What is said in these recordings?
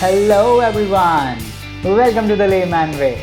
Hello everyone! Welcome to the Layman Way,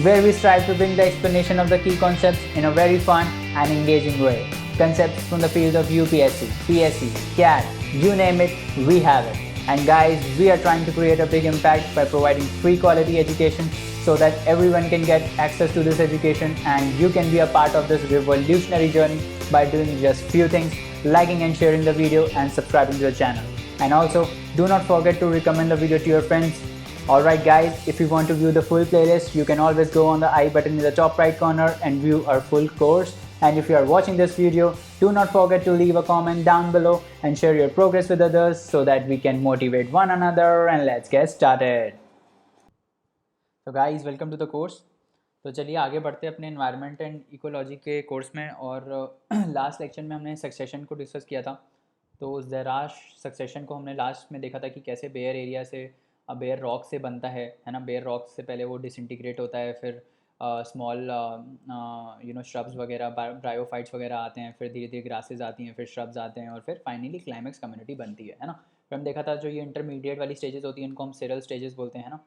where we strive to bring the explanation of the key concepts in a very fun and engaging way. Concepts from the field of UPSC, PSC, CAT, you name it, we have it. And guys, we are trying to create a big impact by providing free quality education so that everyone can get access to this education and you can be a part of this revolutionary journey by doing just few things, liking and sharing the video and subscribing to the channel. And also, do not forget to recommend the video to your friends. Alright guys, if you want to view the full playlist, you can always go on the I button in the top right corner and view our full course. And if you are watching this video, do not forget to leave a comment down below and share your progress with others so that we can motivate one another, and let's get started. So guys, welcome to the course. तो चलिए आगे बढ़ते हैं अपने environment and ecology के course में। और last lecture में हमने सक्सेशन को डिस्कस किया था। तो उस ज़राश सक्सेशन को हमने लास्ट में देखा था कि कैसे बेयर एरिया से बेयर रॉक से बनता है ना। बेयर रॉक से पहले वो डिसइंटीग्रेट होता है, फिर स्मॉल श्रब्स वगैरह, ब्रायोफाइट्स वगैरह आते हैं, फिर धीरे धीरे ग्रासेज आती हैं, फिर श्रब्स आते हैं और फिर फाइनली क्लाइमेक्स कम्युनिटी बनती है ना। फिर हम देखा था जो ये इंटरमीडिएट वाली स्टेजेस होती हैं इनको हम सेरल स्टेजेस बोलते हैं ना।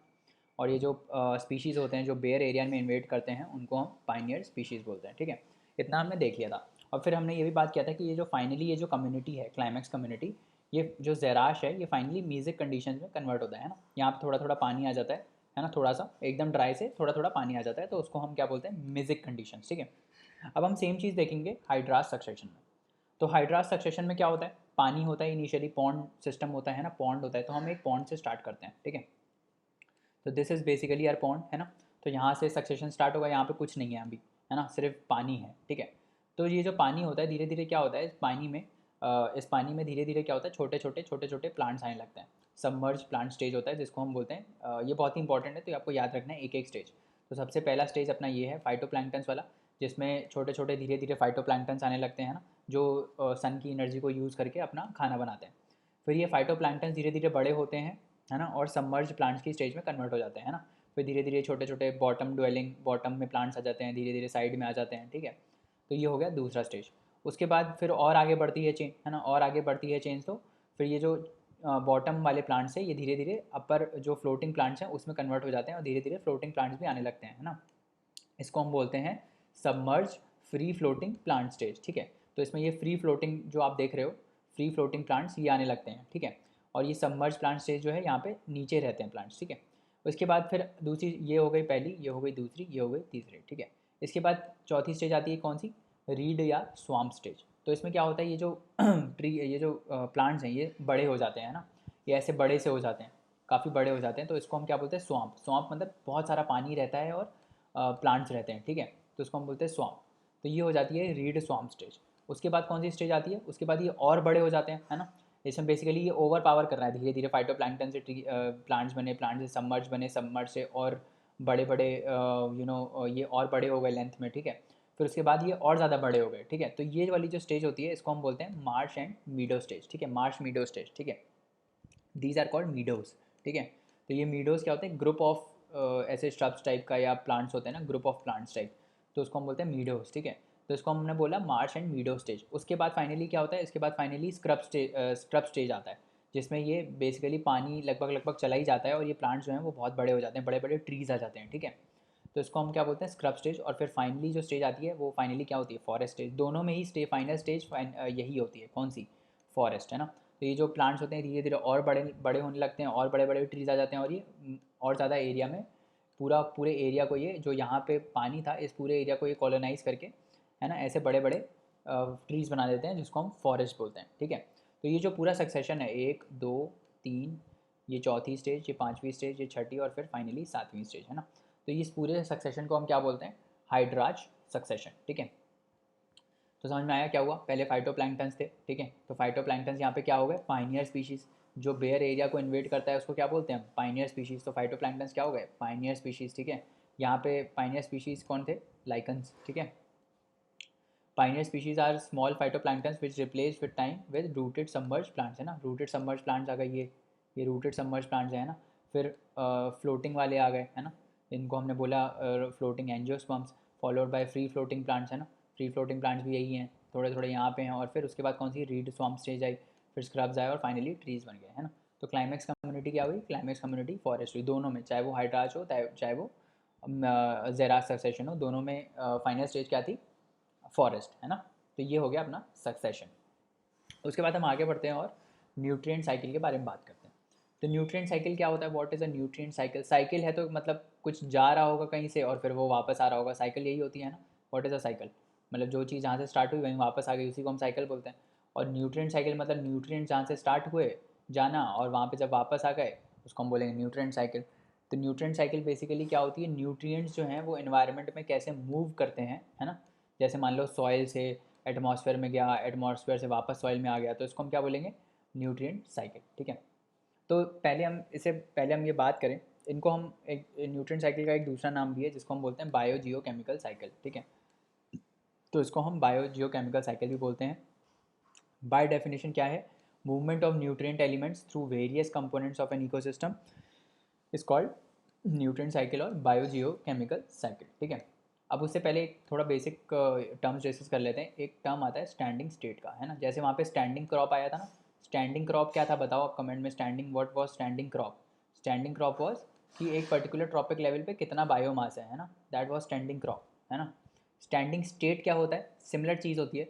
और ये जो स्पीशीज़ होते हैं जो बेयर एरिया में इन्वेट करते हैं उनको हम पाइनियर स्पीशीज़ बोलते हैं। ठीक है, इतना हमने देख लिया था। और फिर हमने ये भी बात किया था कि ये जो फाइनली ये जो कम्युनिटी है, क्लाइमैक्स कम्युनिटी, ये जो ज़ेराश है ये फाइनली म्यूजिक कंडीशन में कन्वर्ट होता है ना। यहाँ पे थोड़ा थोड़ा पानी आ जाता है ना, थोड़ा सा एकदम ड्राई से थोड़ा थोड़ा पानी आ जाता है, तो उसको हम क्या बोलते हैं, म्यूजिक कंडीशन। ठीक है, अब हम सेम चीज़ देखेंगे हाइड्रास सक्सेशन में। तो हाइड्रास सक्सेशन में क्या होता है, पानी होता है इनिशियली, पॉन्ड सिस्टम होता है ना, पॉन्ड होता है। तो हम एक पॉन्ड से स्टार्ट करते हैं। ठीक है, तो this is basically our pond है ना। तो यहाँ से सक्सेशन स्टार्ट होगा, यहाँ पे कुछ नहीं है अभी, है ना, सिर्फ पानी है। ठीक है, तो ये जो पानी होता है धीरे धीरे क्या होता है, इस पानी में धीरे धीरे क्या होता है, छोटे छोटे प्लांट्स आने लगते हैं। सबमर्ज प्लांट स्टेज होता है जिसको हम बोलते हैं, ये बहुत ही इंपॉर्टेंट है तो आपको याद रखना है एक एक स्टेज। तो सबसे पहला स्टेज अपना ये है फाइटोप्लैंक्टन्स वाला, जिसमें छोटे छोटे धीरे धीरे फाइटोप्लैंक्टन्स आने लगते हैं ना, जो सन की एनर्जी को यूज़ करके अपना खाना बनाते हैं। फिर ये फाइटोप्लैंक्टन्स धीरे धीरे बड़े होते हैं, है ना, और सबमर्ज प्लांट्स की स्टेज में कन्वर्ट हो जाते हैं, है ना। फिर धीरे धीरे छोटे छोटे बॉटम में प्लांट्स आ जाते हैं, धीरे धीरे साइड में आ जाते हैं। ठीक है, तो ये हो गया दूसरा स्टेज। उसके बाद फिर और आगे बढ़ती है चेन, है ना, और आगे बढ़ती है चेन। तो फिर ये जो बॉटम वाले प्लांट्स हैं ये धीरे धीरे अपर जो फ्लोटिंग प्लांट्स हैं उसमें कन्वर्ट हो जाते हैं और धीरे धीरे फ्लोटिंग प्लांट्स भी आने लगते हैं, है ना। इसको हम बोलते हैं submerge free floating plant stage. ठीक है, तो इसमें ये फ्री फ्लोटिंग जो आप देख रहे हो, फ्री फ्लोटिंग प्लांट्स ये आने लगते हैं। ठीक है, और ये सबमर्ज प्लांट स्टेज जो है यहाँ पे नीचे रहते हैं प्लांट्स। ठीक है, उसके बाद फिर दूसरी, ये हो गई पहली, ये हो गई दूसरी, ये हो गई तीसरी। ठीक है, इसके बाद चौथी स्टेज आती है कौन सी, रीड या स्वाम्प स्टेज। तो इसमें क्या होता है, ये जो ट्री, ये जो प्लांट्स हैं ये बड़े हो जाते हैं ना, ये ऐसे बड़े से हो जाते हैं, काफ़ी बड़े हो जाते हैं। तो इसको हम क्या बोलते हैं, स्वाम्प। स्वाम्प मतलब बहुत सारा पानी रहता है और प्लांट्स रहते हैं। ठीक है, तो उसको हम बोलते हैं स्वाम्प। तो ये हो जाती है रीड स्वाम्प स्टेज। उसके बाद कौन सी स्टेज आती है, उसके बाद ये और बड़े हो जाते हैं, है ना। इसमें बेसिकली ये ओवर पावर कर रहा है, धीरे धीरे फाइटोप्लैंक्टन से प्लांट्स बने, प्लांट से सबमर्ज बने, सबमर्ज से और बड़े बड़े ये और बड़े हो गए लेंथ में। ठीक है, फिर उसके बाद ये और ज़्यादा बड़े हो गए। ठीक है, तो ये वाली जो स्टेज होती है इसको हम बोलते हैं मार्श एंड मीडो स्टेज। ठीक है, मार्श मीडो स्टेज। ठीक है, दीज आर कॉल्ड मीडोज। ठीक है, तो ये मीडोज क्या होते हैं, ग्रुप ऑफ ऐसे स्ट्रब्स टाइप का या प्लांट्स होते हैं ना, ग्रुप ऑफ प्लांट्स टाइप, तो उसको हम बोलते हैं मीडोज। ठीक है, तो इसको हमने बोला मार्श एंड मीडो स्टेज। उसके बाद फाइनली क्या होता है, इसके बाद फाइनली स्क्रब स्टेज आता है, जिसमें ये बेसिकली पानी लगभग लगभग चला ही जाता है और ये प्लांट्स जो हैं वो बहुत बड़े हो जाते हैं, बड़े बड़े ट्रीज आ जाते हैं। ठीक है, तो इसको हम क्या बोलते हैं, स्क्रब स्टेज। और फिर फाइनली जो स्टेज आती है वो फाइनली क्या होती है, फॉरेस्ट स्टेज। दोनों में ही फाइनल स्टेज यही होती है, कौन सी, फॉरेस्ट, है ना। तो ये जो प्लांट्स होते हैं धीरे धीरे और बड़े बड़े होने लगते हैं और बड़े बड़े ट्रीज आ जाते हैं और ये और ज़्यादा एरिया में, पूरे एरिया को, ये जो यहाँ पे पानी था इस पूरे एरिया को ये कॉलोनाइज करके, है ना, ऐसे बड़े बड़े ट्रीज़ बना देते हैं जिसको हम फॉरेस्ट बोलते हैं। ठीक है, तो ये जो पूरा सक्सेशन है, 1 2 3, ये चौथी स्टेज, ये पाँचवीं स्टेज, ये छठी और फिर फाइनली सातवीं स्टेज, है ना। तो इस पूरे सक्सेशन को हम क्या बोलते हैं, हाइड्राज सक्सेशन। ठीक है, तो समझ में आया क्या हुआ, पहले फाइटोप्लैंक्टन्स थे। ठीक है, तो फाइटोप्लैंक्टन्स यहाँ पे क्या हो गए, पाइनियर स्पीशीज़। जो बेयर एरिया को इन्वेट करता है उसको क्या बोलते हैं, पाइनियर स्पीशीज़। तो फाइटोप्लैंक्टन्स क्या हो गए, पाइनियर स्पीशीज़। ठीक है, यहाँ पे पाइनियर स्पीशीज़ कौन थे, लाइकन्स। ठीक है, pioneer species are small phytoplanktons which replace with time with rooted submerge plants, है ना। रूटेड सबमर्ज प्लांट्स आ गए, ये रूटेड सबमर्ज प्लांट्स है ना। फिर फ्लोटिंग वाले आ गए, है ना, इनको हमने बोला floating angiosperms, followed by free floating plants, है ना। फ्री फ्लोटिंग प्लांट्स भी यही हैं, थोड़े थोड़े यहाँ पे हैं। और फिर उसके बाद कौन सी, रीड स्वाम्प स्टेज आई, फिर स्क्रब्स आए और फाइनली ट्रीज़ बन गए, है ना। तो क्लाइमेक्स कम्युनिटी क्या हुई, क्लाइमेक्स कम्युनिटी फॉरेस्ट हुई। दोनों में, चाहे वो हाइड्राच हो चाहे वो जेराज सक्सेशन हो, दोनों में फाइनल स्टेज क्या थी, फॉरेस्ट, है ना। तो ये हो गया अपना सक्सेशन। उसके बाद हम आगे बढ़ते हैं और न्यूट्रिएंट साइकिल के बारे में बात करते हैं। तो न्यूट्रिएंट साइकिल क्या होता है, what is a nutrient cycle. Cycle है तो मतलब कुछ जा रहा होगा कहीं से और फिर वो वापस आ रहा होगा, साइकिल यही होती है ना। व्हाट इज़ अ साइकिल, मतलब जो चीज़ जहाँ से स्टार्ट हुई वहीं वापस आ गई, उसी को हम साइकिल बोलते हैं। और न्यूट्रिएंट साइकिल मतलब न्यूट्रिएंट जहाँ से स्टार्ट हुए जाना और वहाँ पे जब वापस आ गए उसको हम बोलेंगे न्यूट्रिएंट साइकिल। तो न्यूट्रिएंट साइकिल बेसिकली क्या होती है, न्यूट्रिएंट्स जो हैं वो एनवायरनमेंट में कैसे मूव करते हैं, है ना। जैसे मान लो सॉइल से एटमॉस्फेयर में गया, एटमॉस्फेयर से वापस सॉइल में आ गया, तो इसको हम क्या बोलेंगे, न्यूट्रिएंट साइकिल, ठीक है। तो पहले हम ये बात करें, इनको हम एक न्यूट्रिएंट साइकिल का एक दूसरा नाम भी है जिसको हम बोलते हैं बायो जियो केमिकल साइकिल, ठीक है। तो इसको हम बायो जियो केमिकल साइकिल भी बोलते हैं। बाय डेफिनेशन क्या है, movement of nutrient elements through various components of an ecosystem is called nutrient cycle और बायो जियो केमिकल साइकिल, ठीक है। अब उससे पहले एक थोड़ा बेसिक टर्म्स डिस्कस कर लेते हैं। एक टर्म आता है स्टैंडिंग स्टेट का, है ना। जैसे वहाँ पे स्टैंडिंग क्रॉप आया था ना, स्टैंडिंग क्रॉप क्या था बताओ आप कमेंट में, standing what was standing crop. Standing crop was कि एक पर्टिकुलर ट्रॉपिक लेवल पे कितना बायोमास है ना, दैट वाज स्टैंडिंग क्रॉप, है ना। स्टैंडिंग स्टेट क्या होता है, सिमिलर चीज़ होती है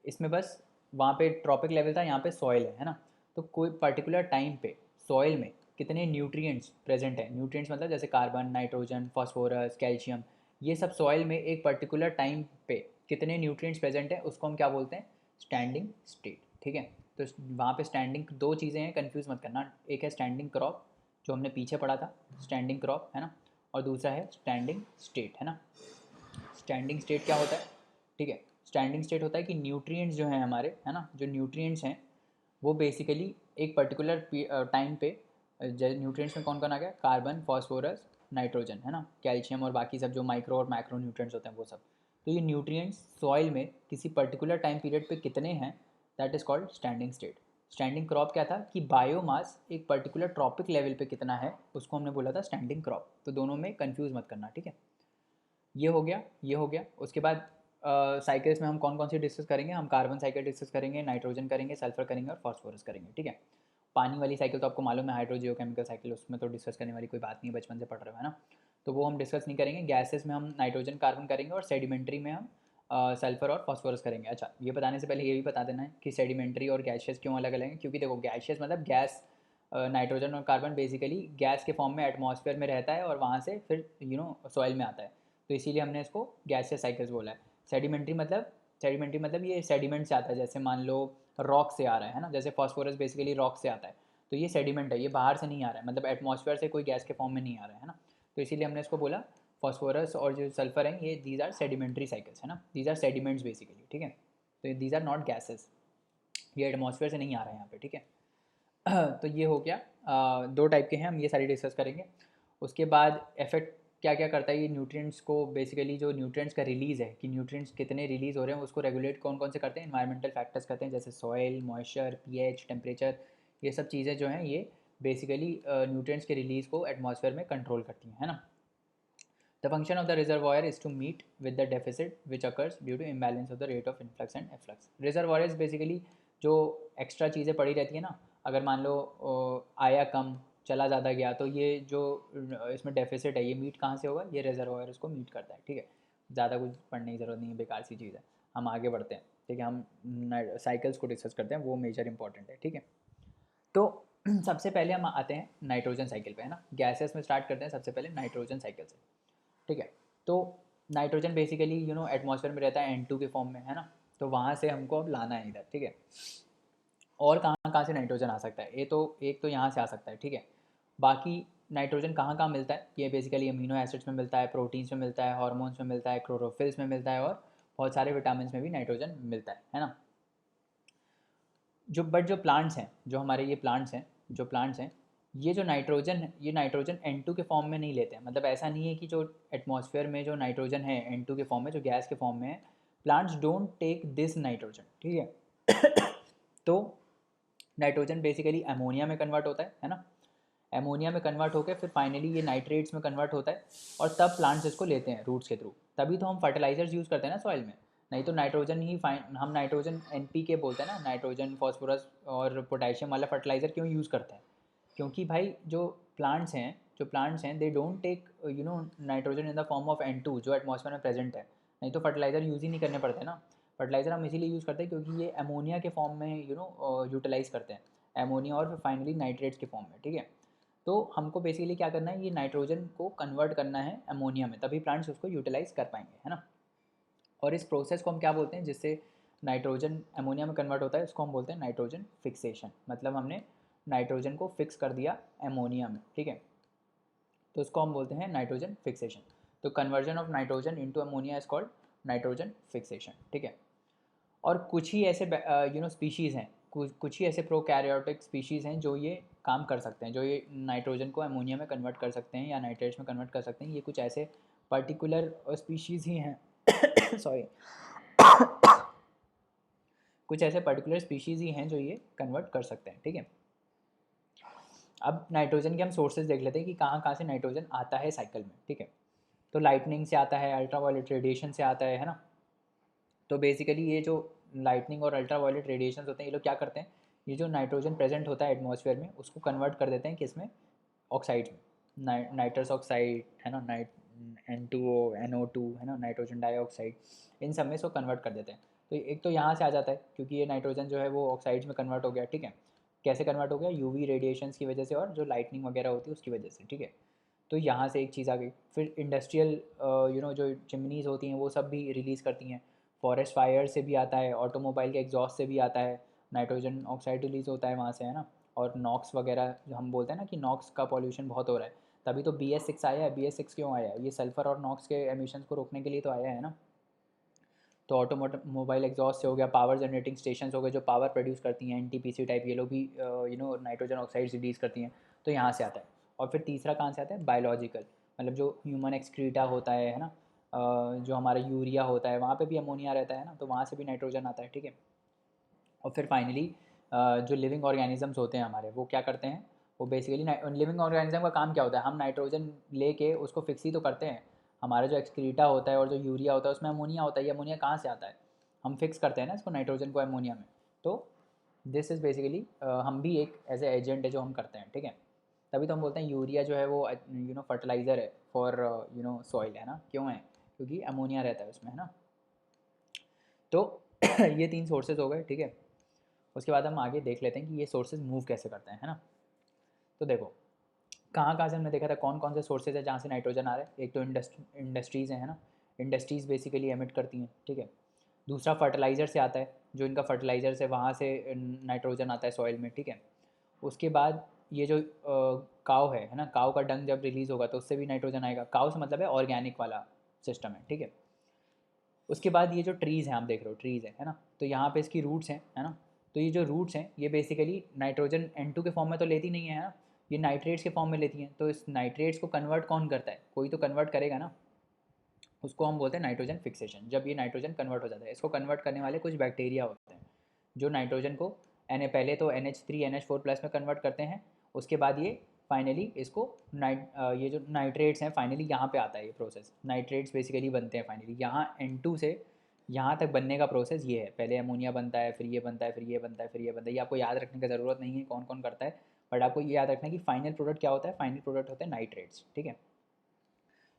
इसमें, बस वहाँ पे ट्रॉपिक लेवल था, यहाँ पे सॉइल है ना। तो कोई पर्टिकुलर टाइम पे सॉइल में कितने न्यूट्रिएंट्स प्रेजेंट हैं, न्यूट्रिएंट्स मतलब जैसे कार्बन, नाइट्रोजन, फास्फोरस, कैल्शियम, ये सब सॉइल में एक पर्टिकुलर टाइम पे कितने न्यूट्रिएंट्स प्रेजेंट हैं उसको हम क्या बोलते हैं, स्टैंडिंग स्टेट, ठीक है। तो वहाँ पे स्टैंडिंग दो चीज़ें हैं, कंफ्यूज मत करना, एक है स्टैंडिंग क्रॉप जो हमने पीछे पढ़ा था, स्टैंडिंग क्रॉप, है ना, और दूसरा है स्टैंडिंग स्टेट, है ना। स्टैंडिंग स्टेट क्या होता है, ठीक है। स्टैंडिंग स्टेट होता है कि न्यूट्रिएंट्स जो हैं हमारे, है ना, जो न्यूट्रिएंट्स हैं वो बेसिकली एक पर्टिकुलर टाइम पे, न्यूट्रिएंट्स में कौन कौन आ गया, कार्बन, फास्फोरस, नाइट्रोजन, है ना, कैल्शियम और बाकी सब जो माइक्रो और मैक्रो न्यूट्रिएंट्स होते हैं वो सब। तो ये न्यूट्रिएंट्स सॉइल में किसी पर्टिकुलर टाइम पीरियड पे कितने हैं, that is called standing state. Standing crop क्या था कि बायोमास एक पर्टिकुलर ट्रॉपिक लेवल पे कितना है उसको हमने बोला था स्टैंडिंग क्रॉप। तो दोनों में कंफ्यूज मत करना, ठीक है। ये हो गया, ये हो गया। उसके बाद साइकिल्स में हम कौन कौन सी डिस्कस करेंगे, हम कार्बन साइकिल डिस्कस करेंगे, नाइट्रोजन करेंगे, सल्फर करेंगे और फास्फोरस करेंगे, ठीक है। पानी वाली साइकिल तो आपको मालूम है, हाइड्रोजियोकेमिकल साइकिल, उसमें तो डिस्कस करने वाली कोई बात नहीं है, बचपन से पढ़ रहे हो, है ना। तो वो हम डिस्कस नहीं करेंगे। गैसेस में हम नाइट्रोजन कार्बन करेंगे और सेडिमेंट्री में हम सल्फर और फास्फोरस करेंगे। अच्छा, ये बताने से पहले ये भी बता देना है कि सेडिमेंट्री और गैशियस क्यों अलग अलग हैं, क्योंकि देखो गैशियस मतलब गैस, नाइट्रोजन और कार्बन बेसिकली गैस के फॉर्म में एटमॉस्फेयर में रहता है और वहाँ से फिर सॉइल में आता है, तो इसीलिए हमने इसको गैसियस साइकिल्स बोला है। सेडिमेंट्री मतलब ये सेडिमेंट से आता है, जैसे मान लो रॉक से आ रहा है ना, जैसे फास्फोरस बेसिकली रॉक से आता है, तो ये सेडिमेंट है, ये बाहर से नहीं आ रहा है, मतलब एटमॉस्फेयर से कोई गैस के फॉर्म में नहीं आ रहा है ना। तो इसीलिए हमने इसको बोला फास्फोरस और जो सल्फर हैं ये दीज आर सेडिमेंट्री साइकिल्स, है ना, दीज आर सेडिमेंट्स बेसिकली, ठीक है। तो दीज आर नॉट गैसेस, ये एटमॉस्फेयर से नहीं आ रहा है यहाँ पे, ठीक है। तो ये हो गया, दो टाइप के हैं, हम ये सारी डिस्कस करेंगे। उसके बाद इफेक्ट क्या क्या करता है ये न्यूट्रिएंट्स को, बेसिकली जो न्यूट्रिएंट्स का रिलीज़ है कि न्यूट्रिएंट्स कितने रिलीज़ हो रहे हैं उसको रेगुलेट कौन कौन से करते हैं, एनवायरमेंटल फैक्टर्स करते हैं, जैसे सॉइल, मॉइस्चर, पीएच, टेम्परेचर, ये सब चीज़ें जो हैं ये बेसिकली न्यूट्रिएंट्स के रिलीज़ को एटमॉस्फेयर में कंट्रोल करती हैं, है ना। The function of the reservoir is to meet with the deficit which occurs due to imbalance of the rate of influx and efflux. Reservoirs basically जो एक्स्ट्रा चीज़ें पड़ी रहती है ना, अगर मान लो आया कम चला ज़्यादा गया, तो ये जो इसमें डेफिसिट है ये मीट कहाँ से होगा, ये रिजर्वायर उसको मीट करता है, ठीक है। ज़्यादा कुछ पढ़ने की ज़रूरत नहीं है, बेकार सी चीज़ है। हम आगे बढ़ते हैं, ठीक है, हम साइकिल्स को डिस्कस करते हैं, वो मेजर इंपॉर्टेंट है, ठीक है। तो सबसे पहले हम आते हैं नाइट्रोजन साइकिल पे, है ना। गैसेस में स्टार्ट करते हैं सबसे पहले नाइट्रोजन साइकिल से, ठीक है। तो नाइट्रोजन बेसिकली एटमॉस्फेयर में रहता है N2 के फॉर्म में, है ना। तो वहाँ से हमको अब लाना है इधर, ठीक है। और कहाँ कहाँ से नाइट्रोजन आ सकता है, ये तो एक तो यहाँ से आ सकता है, ठीक है। बाकी नाइट्रोजन कहाँ कहाँ मिलता है, ये बेसिकली अमीनो एसिड्स में मिलता है, प्रोटीन्स में मिलता है, हार्मोन्स में मिलता है, क्लोरोफिल्स में मिलता है और बहुत सारे विटामिन में भी नाइट्रोजन मिलता है ना। जो प्लांट्स हैं, जो हमारे ये प्लांट्स हैं, जो प्लांट्स हैं, ये जो नाइट्रोजन है ये नाइट्रोजन N2 के फॉर्म में नहीं लेते हैं। मतलब ऐसा नहीं है कि जो एटमॉस्फेयर में जो नाइट्रोजन है N2 के फॉर्म में, जो गैस के फॉर्म में है, plants don't take this nitrogen, ठीक है। तो नाइट्रोजन बेसिकली अमोनिया में कन्वर्ट होता है ना। अमोनिया में कन्वर्ट होकर फिर फाइनली ये नाइट्रेट्स में कन्वर्ट होता है और तब प्लांट्स इसको लेते हैं रूट्स के थ्रू। तभी तो हम फर्टिलाइजर्स यूज़ करते हैं ना सॉइल में, नहीं तो नाइट्रोजन ही हम नाइट्रोजन NPK बोलते हैं ना, नाइट्रोजन, फॉस्फोरस और पोटेशियम वाला फर्टिलाइज़र क्यों यूज़ करते हैं, क्योंकि भाई जो प्लांट्स हैं they don't take nitrogen in the form of N2 जो एटमॉस्फेयर में प्रेजेंट है, नहीं तो फर्टिलाइज़र यूज़ ही नहीं करने पड़ते ना। फर्टिलाइज़र हम इसीलिए यूज़ करते हैं क्योंकि ये अमोनिया के फॉर्म में यूटिलाइज़ करते हैं, अमोनिया और फिर फाइनली नाइट्रेट्स के फॉर्म में, ठीक है। तो हमको बेसिकली क्या करना है, ये नाइट्रोजन को कन्वर्ट करना है अमोनिया में, तभी प्लांट्स उसको यूटिलाइज़ कर पाएंगे, है ना। और इस प्रोसेस को हम क्या बोलते हैं, जिससे नाइट्रोजन अमोनिया में कन्वर्ट होता है, उसको हम बोलते हैं नाइट्रोजन फिक्सेशन। मतलब हमने नाइट्रोजन को फिक्स कर दिया अमोनिया में, ठीक है, तो उसको हम बोलते हैं नाइट्रोजन फिक्सेशन। तो conversion of nitrogen into ammonia is called nitrogen fixation, ठीक है। और कुछ ही ऐसे स्पीशीज़ हैं, कुछ ही ऐसे प्रोकैरियोटिक स्पीशीज़ हैं जो ये काम कर सकते हैं, जो ये नाइट्रोजन को अमोनिया में कन्वर्ट कर सकते हैं या नाइट्रेट्स में कन्वर्ट कर सकते हैं। ये कुछ ऐसे पर्टिकुलर स्पीशीज़ ही हैं सॉरी कुछ ऐसे पर्टिकुलर स्पीशीज़ ही हैं जो ये कन्वर्ट कर सकते हैं, ठीक है। अब नाइट्रोजन के हम सोर्सेज देख लेते हैं कि कहाँ कहाँ से नाइट्रोजन आता है साइकिल में, ठीक है। तो लाइटनिंग से आता है, अल्ट्रावायलेट रेडिएशन से आता है ना। तो बेसिकली ये जो लाइटनिंग और अल्ट्रावायलेट रेडिएशंस होते हैं, ये लोग क्या करते हैं, ये जो नाइट्रोजन प्रेजेंट होता है एटमॉस्फेयर में उसको कन्वर्ट कर देते हैं किसमें, ऑक्साइड में, नाइट्रस ऑक्साइड है ना, N2O NO2 है ना, नाइट्रोजन डाइऑक्साइड, इन सब में इसको कन्वर्ट कर देते हैं। तो एक तो यहाँ से आ जाता है क्योंकि ये नाइट्रोजन जो है वो ऑक्साइड्स में कन्वर्ट हो गया, ठीक है। कैसे कन्वर्ट हो गया, यूवी रेडिएशंस की वजह से और जो लाइटनिंग वगैरह होती है उसकी वजह से, ठीक है। तो यहाँ से एक चीज़ आ गई। फिर इंडस्ट्रियल जो चिमनीज़ होती हैं वो सब भी रिलीज़ करती हैं, फॉरेस्ट फायर से भी आता है, ऑटोमोबाइल के एग्जॉस्ट से भी आता है, नाइट्रोजन ऑक्साइड रिलीज़ होता है वहाँ से, है ना। और नॉक्स वगैरह जो हम बोलते हैं ना कि नॉक्स का पॉल्यूशन बहुत हो रहा है, तभी तो BS6 आया है। BS6 क्यों आया है, ये सल्फ़र और नॉक्स के एमिशंस को रोकने के लिए तो आया है ना। तो मोबाइल एग्जॉस्ट से हो गया, पावर जनरेटिंग स्टेशन हो गए जो पावर प्रोड्यूस करती हैं, NTPC टाइप, ये लोग भी नाइट्रोजन ऑक्साइड रिलीज़ करती हैं, तो यहाँ से आता है। और फिर तीसरा कहाँ से आता है, बायोलॉजिकल, मतलब जो ह्यूमन एक्सक्रीटा होता है ना, जो हमारा यूरिया होता है वहाँ पे भी अमोनिया रहता है ना, तो वहाँ से भी नाइट्रोजन आता है, ठीक है। और फिर फाइनली जो लिविंग ऑर्गेनिजम्स होते हैं हमारे, वो क्या करते हैं, वो बेसिकली लिविंग ऑर्गेनिज्म का काम क्या होता है, हम नाइट्रोजन लेके उसको फिक्स ही तो करते हैं। हमारा जो एक्सक्रीटा होता है और जो यूरिया होता है उसमें अमोनिया होता है, ये अमोनिया कहाँ से आता है, हम फिक्स करते हैं ना इसको, नाइट्रोजन को अमोनिया में। तो दिस इज़ बेसिकली हम भी एक एज ए एजेंट है जो हम करते हैं, ठीक है। तभी तो हम बोलते हैं यूरिया जो है वो फर्टिलाइज़र है फॉर सॉइल, है ना। क्यों है, क्योंकि अमोनिया रहता है उसमें, है ना। तो ये तीन सोर्सेज हो गए, ठीक है। उसके बाद हम आगे देख लेते हैं कि ये सोर्सेज मूव कैसे करते हैं, है ना। तो देखो कहाँ कहाँ से हमने देखा था, कौन कौन से सोर्सेज है जहाँ से नाइट्रोजन आ रहा है। एक तो इंडस्ट्रीज़ है ना, इंडस्ट्रीज़ बेसिकली एमिट करती हैं, ठीक है। दूसरा फर्टिलाइज़र से आता है, जो इनका फर्टिलाइज़र से वहाँ से नाइट्रोजन आता है सॉइल में, ठीक है। उसके बाद ये जो काव है ना, काव का डंग जब रिलीज़ होगा तो उससे भी नाइट्रोजन आएगा। काव से मतलब है ऑर्गेनिक वाला सिस्टम है, ठीक है। उसके बाद ये जो ट्रीज़ हैं आप देख रहे हो, ट्रीज़ है ना, तो यहाँ पे इसकी रूट्स हैं, है ना। तो ये जो रूट्स हैं ये बेसिकली नाइट्रोजन N2 के फॉर्म में तो लेती नहीं है ना, ये नाइट्रेट्स के फॉर्म में लेती हैं। तो इस नाइट्रेट्स को कन्वर्ट कौन करता है, कोई तो कन्वर्ट करेगा ना, उसको हम बोलते हैं नाइट्रोजन फिक्सेशन। जब ये नाइट्रोजन कन्वर्ट हो जाता है, इसको कन्वर्ट करने वाले कुछ बैक्टीरिया होते हैं जो नाइट्रोजन को पहले तो NH3 NH4+ में कन्वर्ट करते हैं। उसके बाद ये फाइनली इसको ये जो नाइट्रेट्स हैं फाइनली यहाँ पे आता है, ये प्रोसेस नाइट्रेट्स बेसिकली बनते हैं फाइनली यहाँ N2 से यहाँ तक बनने का प्रोसेस ये है। पहले अमोनिया बनता है, फिर ये बनता है, फिर ये बनता है, फिर ये बनता है। ये आपको याद रखने की ज़रूरत नहीं है कौन कौन करता है, बट आपको ये याद रखना है कि फाइनल प्रोडक्ट क्या होता है, फाइनल प्रोडक्ट होता है नाइट्रेट्स, ठीक है।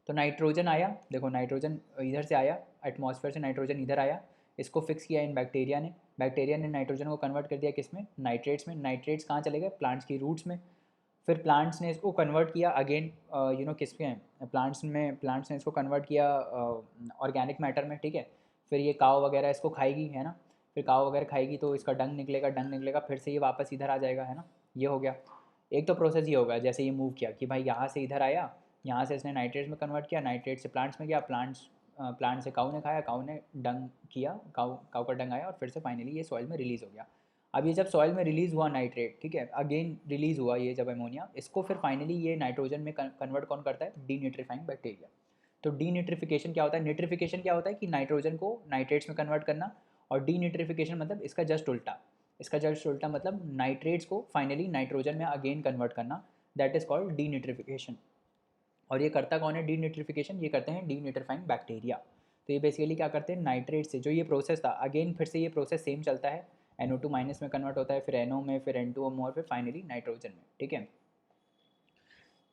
तो नाइट्रोजन आया, देखो नाइट्रोजन इधर से आया, एटमॉस्फेयर से नाइट्रोजन इधर आया, इसको फिक्स किया इन बैक्टीरिया ने नाइट्रोजन को कन्वर्ट कर दिया किस में, नाइट्रेट्स में। नाइट्रेट्स कहाँ चले गए, प्लांट्स की रूट्स में। फिर प्लांट्स ने इसको कन्वर्ट किया अगेन किस में, प्लांट्स ने इसको कन्वर्ट किया ऑर्गेनिक मैटर में, ठीक है। फिर ये काव वगैरह इसको खाएगी, है ना। फिर काव वगैरह खाएगी तो इसका डंग निकलेगा, फिर से ये वापस इधर आ जाएगा, है ना। ये हो गया एक तो प्रोसेस, ये होगा जैसे ये मूव किया कि भाई यहाँ से इधर आया, यहाँ से इसने नाइट्रेट्स में कन्वर्ट किया, नाइट्रेट से प्लांट्स में गया, प्लांट से काऊ ने खाया, काऊ ने डंग किया, काऊ का डंग आया और फिर से फाइनली ये सॉइल में रिलीज़ हो गया। अब ये जब सॉइल में रिलीज़ हुआ नाइट्रेट, ठीक है, अगेन रिलीज़ हुआ ये जब अमोनिया, इसको फिर फाइनली ये नाइट्रोजन में कन्वर्ट कौन करता है, डीनिट्रीफाइंग बैक्टीरिया। तो डीनिट्रिफिकेशन क्या होता है, निट्रिफिकेशन क्या होता है कि नाइट्रोजन को नाइट्रेट्स में कन्वर्ट करना, और डीनिट्रिफिकेशन मतलब इसका जस्ट उल्टा, मतलब नाइट्रेट्स को फाइनली नाइट्रोजन में अगेन कन्वर्ट करना, दैट इज़ कॉल्ड डीनिट्रिफिकेशन। और ये करता कौन है डीनिट्रिफिकेशन, ये करते हैं डीनिट्रीफाइंग बैक्टीरिया। तो ये बेसिकली क्या करते हैं, नाइट्रेट से जो ये प्रोसेस था अगेन फिर से ये प्रोसेस सेम चलता है, NO2- में कन्वर्ट होता है, फिर NO में, फिर N2O में, और फिर फाइनली नाइट्रोजन में, ठीक है।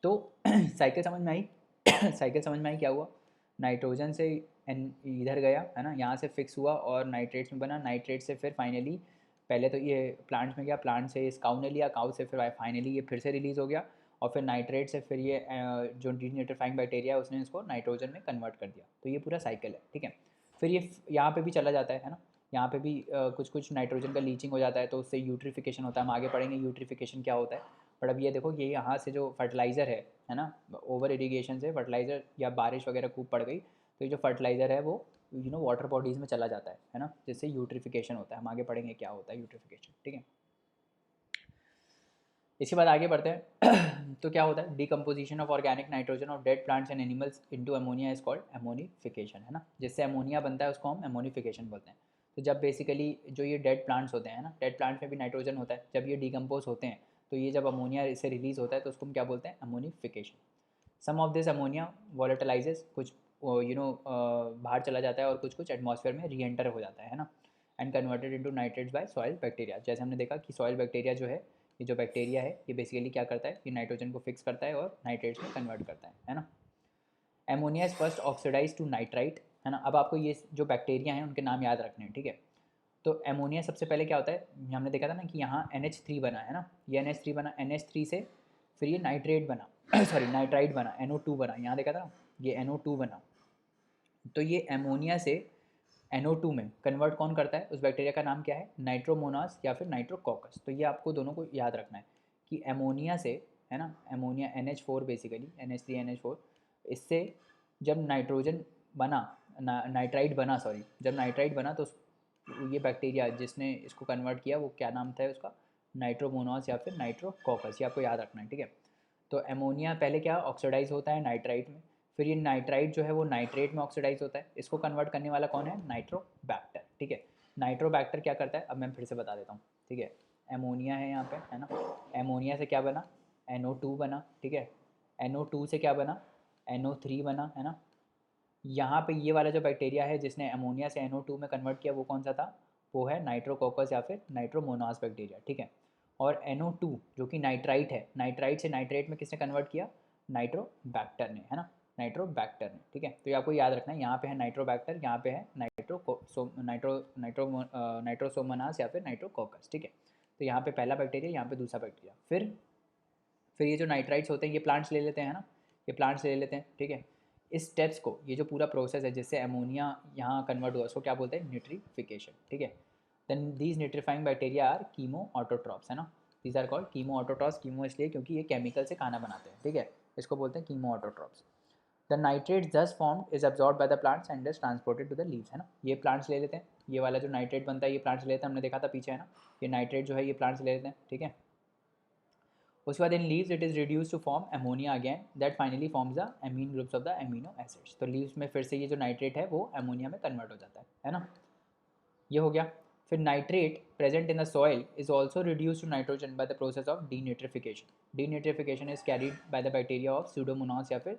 तो साइकिल समझ में आई साइकिल समझ में आई क्या हुआ, नाइट्रोजन से इधर गया है ना, यहाँ से फिक्स हुआ और नाइट्रेट्स में बना, नाइट्रेट से फिर फाइनली पहले तो ये प्लांट्स में गया, प्लांट से इस काऊ ने लिया, काऊ से फिर फाइनली ये फिर से रिलीज़ हो गया और फिर नाइट्रेट से फिर ये जो डीनाइट्रीफाइंग बैक्टीरिया है उसने इसको नाइट्रोजन में कन्वर्ट कर दिया। तो ये पूरा साइकिल है, ठीक है। फिर ये यहाँ पे भी चला जाता है ना, यहाँ पे भी कुछ कुछ नाइट्रोजन का लीचिंग हो जाता है तो उससे यूट्रिफिकेशन होता है, हम आगे पढ़ेंगे यूट्रिफिकेशन क्या होता है। बट अब ये देखो ये यहाँ से जो फर्टिलाइज़र है ना, ओवर इरीगेशन से फर्टिलाइज़र या बारिश वगैरह खूब पड़ गई तो ये जो फर्टिलाइज़र है वो वाटर बॉडीज़ में चला जाता है ना, जिससे यूट्रिफिकेशन होता है। हम आगे पढ़ेंगे क्या होता है यूट्रिफिकेशन, ठीक है। इसके बाद आगे बढ़ते हैं तो क्या होता है, decomposition of organic nitrogen of dead plants and animals into ammonia is called ammonification, है ना। जिससे अमोनिया बनता है उसको हम एमोनिफिकेशन बोलते हैं। तो जब बेसिकली जो ये डेड प्लांट्स होते हैं ना, डेड प्लांट्स में भी नाइट्रोजन होता है, जब ये डिकम्पोज होते हैं तो ये जब अमोनिया इससे रिलीज़ होता है तो उसको हम क्या बोलते हैं, ammonification. Some of this ammonia volatilises, कुछ बाहर चला जाता है और कुछ कुछ एटमॉस्फेयर में री एंटर हो जाता है ना, and converted into nitrates by soil bacteria. जैसे हमने देखा कि सॉइल बैक्टीरिया जो है, ये जो बैक्टीरिया है ये बेसिकली क्या करता है, ये नाइट्रोजन को फिक्स करता है और नाइट्रेट्स में कन्वर्ट करता है ना। Ammonia is first oxidise to nitrite, है ना। अब आपको ये जो बैक्टीरिया हैं उनके नाम याद रखने हैं, ठीक है। तो एमोनिया सबसे पहले क्या होता है, हमने देखा था ना कि यहाँ NH3 बना है ना, ये NH3 बना, NH3 से फिर ये नाइट्रेट बना सॉरी नाइट्राइट बना, NO2 बना, यहाँ देखा था ये NO2 बना। तो ये एमोनिया से NO2 में कन्वर्ट कौन करता है, उस बैक्टीरिया का नाम क्या है, नाइट्रोमोनास या फिर नाइट्रोकॉकस। तो ये आपको दोनों को याद रखना है कि एमोनिया से, है ना, ammonia NH4 basically NH3 NH4, इससे जब नाइट्रोजन बना नाइट्राइट बना सॉरी जब नाइट्राइट बना तो ये बैक्टीरिया जिसने इसको कन्वर्ट किया वो क्या नाम था उसका, नाइट्रोमोनास या फिर नाइट्रोकॉकस। ये आपको याद रखना है, ठीक है। तो एमोनिया पहले क्या ऑक्सीडाइज होता है नाइट्राइट में, फिर ये नाइट्राइट जो है वो नाइट्रेट में ऑक्सीडाइज होता है, इसको कन्वर्ट करने वाला कौन है, नाइट्रोबैक्टर, ठीक है। नाइट्रोबैक्टर क्या करता है, अब मैं फिर से बता देता हूँ, ठीक है। एमोनिया है यहाँ पे, है ना, एमोनिया से क्या बना, NO2 बना, ठीक है। NO2 से क्या बना, NO3 बना, है ना। यहाँ पे ये वाला जो बैक्टीरिया है जिसने अमोनिया से NO2 में कन्वर्ट किया वो कौन सा था, वो है नाइट्रोकोकस या फिर नाइट्रोमोनास बैक्टीरिया, ठीक है। और NO2 जो कि नाइट्राइट है, नाइट्राइट से नाइट्रेट में किसने कन्वर्ट किया, नाइट्रोबैक्टर ने, है ना, नाइट्रोबैक्टर ने, ठीक है। तो ये आपको याद रखना है, यहाँ पे है नाइट्रोबैक्टर, यहाँ पे है नाइट्रोसोमोनास या फिर नाइट्रोकोकस, ठीक है। तो यहाँ पे पहला बैक्टीरिया, यहाँ पे दूसरा बैक्टीरिया। फिर ये जो नाइट्राइट्स होते हैं ये प्लांट्स ले लेते हैं ना, ये प्लांट्स ले लेते हैं, ठीक है। इस स्टेप्स को, ये जो पूरा प्रोसेस है जिससे अमोनिया यहाँ कन्वर्ट हुआ उसको क्या बोलते हैं, न्यूट्रीफिकेशन, ठीक है। Then these nitrifying bacteria are chemoautotrophs, है ना। These are called chemoautotrophs, chemo इसलिए क्योंकि ये केमिकल से खाना बनाते हैं, ठीक है, इसको बोलते हैं chemoautotrophs. The nitrate thus formed is absorb by the plants and is transported to the leaves, है ना। ये प्लांट्स ले लेते हैं, ये वाला जो नाइट्रेट बनता है ये प्लांट्स ले लेते हैं, हमने देखा था पीछे, है ना। ये नाइट्रेट जो है ये प्लांट्स ले लेते हैं, ठीक है। उसके बाद in leaves it is reduce to form ammonia again that finally forms the amine groups of the amino acids. तो लीव्स में फिर से ये जो नाइट्रेट है वो अमोनिया में कन्वर्ट हो जाता है ना। ये हो गया। फिर nitrate present in the soil is also reduce to nitrogen by the process of denitrification. Denitrification is carried by the bacteria of Pseudomonas या फिर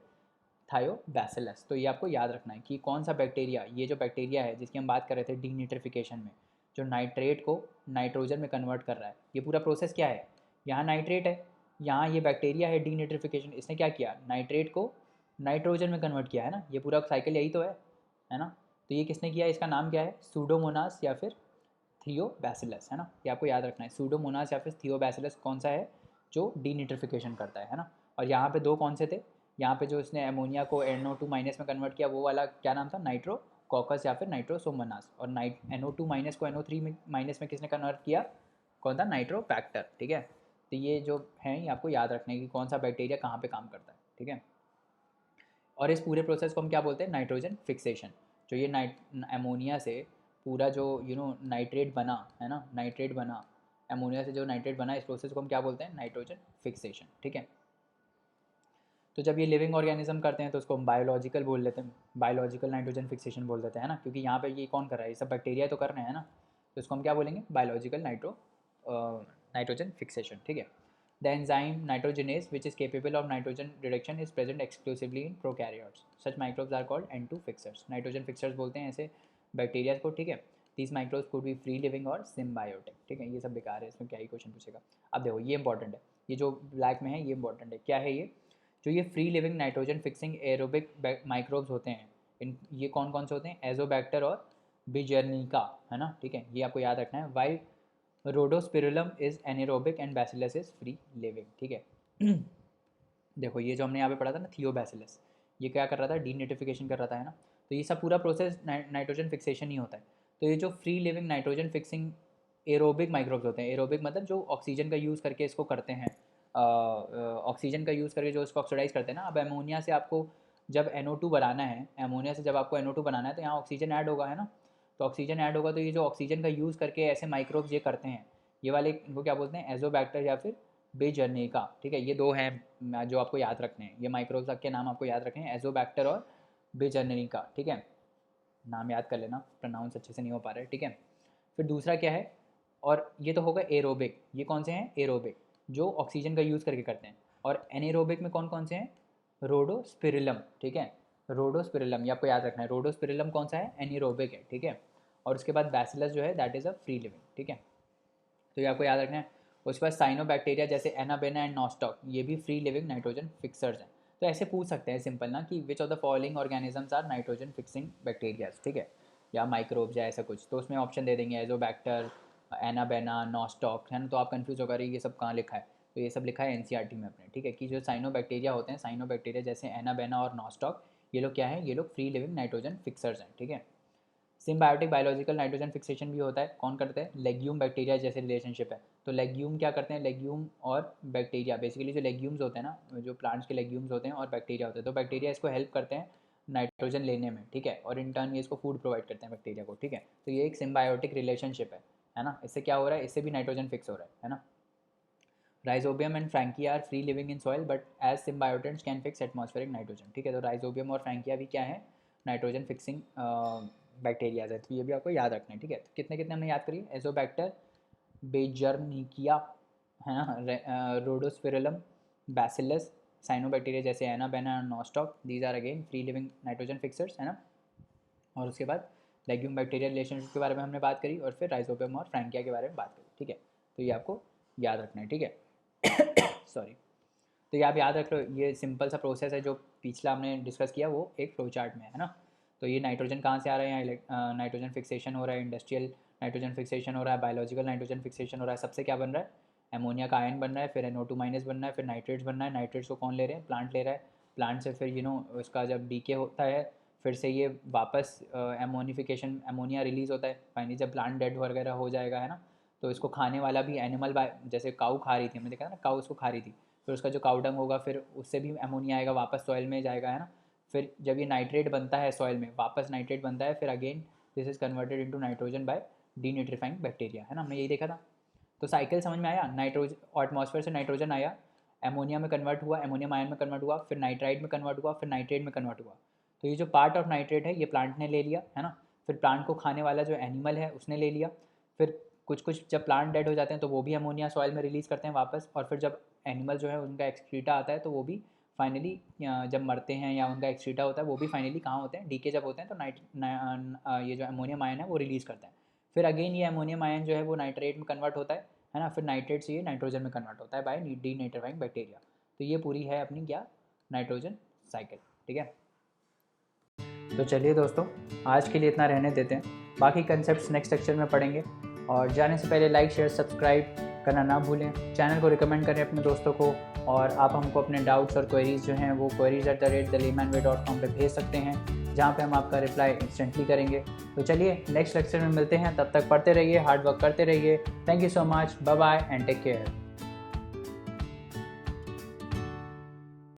थायोबैसिलस। तो ये आपको याद रखना है कि कौन सा बैक्टीरिया, ये जो बैक्टीरिया है जिसकी हम बात कर रहे थे डीन्यूट्रिफिकेशन में, जो नाइट्रेट को नाइट्रोजन में कन्वर्ट कर रहा है, ये पूरा प्रोसेस क्या है, यहाँ नाइट्रेट है, यहाँ ये बैक्टीरिया है डीन्यूट्रिफिकेशन, इसने क्या किया, नाइट्रेट को नाइट्रोजन में कन्वर्ट किया, है ना। ये पूरा साइकिल यही तो है ना। तो ये किसने किया, इसका नाम क्या है, सूडोमोनास या फिर थियोबैसिलस, है ना। ये आपको याद रखना है, सूडोमोनास या फिर थियोबैसिलस कौन सा है, जो डीन्यूट्रिफिकेशन करता है ना। और यहाँ पे दो कौन से थे, यहाँ पे जो इसने अमोनिया को NO2 माइनस में कन्वर्ट किया वो वाला क्या नाम था, नाइट्रोकॉकस या फिर नाइट्रोसोमोनास। और NO2 माइनस को NO3 माइनस में किसने कन्वर्ट किया, कौन था, नाइट्रोबैक्टर, ठीक है। तो ये जो है ये आपको याद रखना है कि कौन सा बैक्टीरिया कहाँ पे काम करता है, ठीक है। और इस पूरे प्रोसेस को हम क्या बोलते हैं, नाइट्रोजन फिक्सेशन। जो ये अमोनिया से पूरा जो नाइट्रेट बना, है ना, नाइट्रेट बना, अमोनिया से जो नाइट्रेट बना, इस प्रोसेस को हम क्या बोलते हैं, नाइट्रोजन फिक्सेशन, ठीक है। तो जब ये लिविंग ऑर्गेनिज्म करते हैं तो उसको हम बायोलॉजिकल बोल लेते हैं, बायोलॉजिकल नाइट्रोजन फिक्सेशन बोल देते हैं ना, क्योंकि यहाँ पे ये कौन कर रहा है, ये सब बैक्टीरिया तो कर रहे हैं ना, तो इसको हम क्या बोलेंगे, बायोलॉजिकल नाइट्रोजन फिक्सेशन, ठीक है। The enzyme nitrogenase which is capable of nitrogen reduction is present exclusively in prokaryotes. Such microbes are called N2 fixers. Nitrogen fixers बोलते हैं ऐसे बैक्टीरिया को, ठीक है। These microbes could be free living और symbiotic, ठीक है। ये सब बेकार है, इसमें क्या ही क्वेश्चन पूछेगा। अब देखो ये इंपॉर्टेंट है, ये जो ब्लैक में है ये इंपॉर्टेंट है, क्या है ये, जो ये free living nitrogen fixing aerobic microbes होते हैं, ये कौन कौन से होते हैं? एजोबैक्टर और बिजर्निका, है ना, ठीक है, ये आपको याद रखना है। While Rhodospirillum is anaerobic and Bacillus is free living, ठीक है। देखो ये जो हमने यहाँ पे पढ़ा था ना, थियोबैसिलस, ये क्या कर रहा था? डीनेटिफिकेशन कर रहा था, है ना। तो ये सब पूरा प्रोसेस नाइट्रोजन फिक्सेशन ही होता है। तो ये जो free living nitrogen fixing aerobic microbes होते हैं, एरोबिक मतलब जो ऑक्सीजन का यूज़ करके इसको करते हैं, ऑक्सीजन का यूज़ करके जो इसको ऑक्सीडाइज करते हैं ना। अब एमोनिया से आपको जब NO2 बनाना है, एमोनिया से जब आपको NO2 बनाना है तो यहाँ ऑक्सीजन ऐड होगा, है ना। तो ऑक्सीजन ऐड होगा, तो ये जो ऑक्सीजन का यूज़ करके ऐसे माइक्रोब्स ये करते हैं, ये वाले इनको क्या बोलते हैं? एजोबैक्टर या फिर बेजर्निका, ठीक है। ये दो हैं जो आपको याद रखने हैं, ये माइक्रोब्स के नाम आपको याद रखने हैं, एजोबैक्टर और बेजर्निका, ठीक है। नाम याद कर लेना, प्रोनाउंस अच्छे से नहीं हो पा रहा है, ठीक है। फिर दूसरा क्या है? और ये तो होगा एरोबिक, ये कौन से हैं? एरोबिक, जो ऑक्सीजन का यूज़ करके करते हैं। और एनेरोबिक में कौन कौन से हैं? रोडोस्पिरुलम, ठीक है, रोडोस्पिरुलम, ये आपको याद रखना है। रोडोस्पिरुलम कौन सा है? एनेरोबिक है, ठीक है। और उसके बाद बैसिलस जो है that is a free living, ठीक है, तो ये आपको याद रखना है। उसके बाद साइनोबैक्टीरिया जैसे एनाबेना एंड नॉस्टॉक, ये भी फ्री लिविंग नाइट्रोजन फिक्सर्स हैं। तो ऐसे पूछ सकते हैं सिंपल ना कि which of the following organisms are nitrogen fixing bacterias, ठीक है, या माइक्रोब्स या ऐसा कुछ, तो उसमें ऑप्शन दे देंगे एजोबैक्टर, एनाबेना, नॉस्टॉक, है ना। तो आप कंफ्यूज होकर ये सब कहाँ लिखा है? तो ये सब लिखा है NCERT में अपने, ठीक है, कि जो साइनोबैक्टीरिया होते हैं, साइनोबैक्टीरिया जैसे एनाबेना और नॉस्टॉक, ये लोग क्या है? ये लोग फ्री लिविंग नाइट्रोजन फिक्सर्स हैं, ठीक है। सिम्बायोटिक बायोलॉजिकल नाइट्रोजन फिक्सेशन भी होता है, कौन करते हैं? लेग्यूम बैक्टीरिया जैसे रिलेशनशिप है, तो लेग्यूम क्या करते हैं? लेग्यूम और बैक्टीरिया, बेसिकली जो लेग्यूम्स होते हैं ना, जो प्लांट्स के लेग्यूम्स होते हैं और बैक्टीरिया होते हैं, तो बैक्टीरिया इसको हेल्प करते हैं नाइट्रोजन लेने में, ठीक है, और इन टर्न ये इसको फूड प्रोवाइड करते हैं बैक्टीरिया को, ठीक है। तो ये एक सिम्बायोटिक रिलेशनशिप है ना। इससे क्या हो रहा है? इससे भी नाइट्रोजन फिक्स हो रहा है ना। Rhizobium and Frankia are free living in soil but as symbionts can fix atmospheric nitrogen, ठीक है। तो राइजोबियम और फ्रैंकिया भी क्या है? नाइट्रोजन फिक्सिंग बैक्टीरियाज है, तो ये भी आपको याद रखना है, ठीक है। तो कितने कितने हमने याद करिए? एजोबैक्टर, बेजर्निकिया, है ना, रोडोस्पिरुलम, बैसिलस, साइनोबैक्टीरिया जैसे anabaena, nostoc, these are again free living nitrogen fixers, है ना। और उसके बाद लेग्यूम बैक्टीरिया रिलेशनशिप के बारे में हमने बात करी, और फिर राइजोबियम और फ्रैंकिया के बारे में बात करी, ठीक है। तो ये आपको याद रखना है, ठीक है। सॉरी, तो ये आप याद रख लो, ये सिंपल सा प्रोसेस है जो पिछला हमने डिस्कस किया, वो एक फ्लो चार्ट में है ना। तो ये नाइट्रोजन कहाँ से आ रहा है? यहाँ नाइट्रोजन फिक्सेशन हो रहा है, इंडस्ट्रियल नाइट्रोजन फिक्सेशन हो रहा है, बायोलॉजिकल नाइट्रोजन फिक्सेशन हो रहा है। सबसे क्या बन रहा है? अमोनिया का आयन बन रहा है, फिर NO2 माइनस बन रहा है, फिर नाइट्रेट्स बन रहा है। नाइट्रेट्स को कौन ले रहे हैं? प्लांट ले रहा है। प्लांट से फिर उसका जब डीके होता है, फिर से ये वापस एमोनिफिकेशन, अमोनिया रिलीज़ होता है फाइनली जब प्लांट डेड वगैरह हो जाएगा, है ना। तो इसको खाने वाला भी एनिमल, जैसे काऊ खा रही थी, हमने देखा ना, काऊ उसको खा रही थी, फिर उसका जो काऊ डंग होगा, फिर उससे भी अमोनिया आएगा, वापस सॉइल में जाएगा, है ना। फिर जब ये नाइट्रेट बनता है सॉइल में, वापस नाइट्रेट बनता है, फिर again this is converted into nitrogen by denitrifying bacteria, है ना। हमने यही देखा था। तो साइकिल समझ में आया? नाइट्रोजन, एटमॉस्फेयर से नाइट्रोजन आया, एमोनिया में कन्वर्ट हुआ, एमोनियम आयन में कन्वर्ट हुआ, फिर नाइट्राइट में कन्वर्ट हुआ, फिर नाइट्रेट में कन्वर्ट हुआ। तो ये जो पार्ट ऑफ नाइट्रेट है ये प्लांट ने ले लिया, है ना। फिर प्लांट को खाने वाला जो एनिमल है उसने ले लिया। फिर कुछ जब प्लांट डेड हो जाते हैं तो वो भी अमोनिया सॉइल में रिलीज़ करते हैं वापस। और फिर जब एनिमल जो है उनका एक्सक्रीटा आता है तो वो भी फाइनली जब मरते हैं या उनका एक्सक्रीटा होता है वो भी फाइनली कहाँ होते हैं? डीके जब होते हैं तो ये जो अमोनियम आयन है वो रिलीज़ करते हैं। फिर अगेन ये अमोनियम आयन जो है वो नाइट्रेट में कन्वर्ट होता है ना। फिर नाइट्रेट से ये नाइट्रोजन में कन्वर्ट होता है बाय डीनेट्रीफाइंग बैक्टीरिया। तो ये पूरी है अपनी क्या? नाइट्रोजन साइकिल, ठीक है। तो चलिए दोस्तों, आज के लिए इतना रहने देते हैं, बाकी कंसेप्ट्स नेक्स्ट लेक्चर में पढ़ेंगे। और जाने से पहले लाइक, शेयर, सब्सक्राइब करना ना भूलें, चैनल को रिकमेंड करें अपने दोस्तों को। और आप हमको अपने डाउट्स और क्वेरीज़ जो हैं वो queries@thelaymanway.com पे भेज सकते हैं, जहाँ पे हम आपका रिप्लाई इंस्टेंटली करेंगे। तो चलिए नेक्स्ट लेक्चर में मिलते हैं, तब तक पढ़ते रहिए, हार्ड वर्क करते रहिए। Thank you so much, bye bye and take care.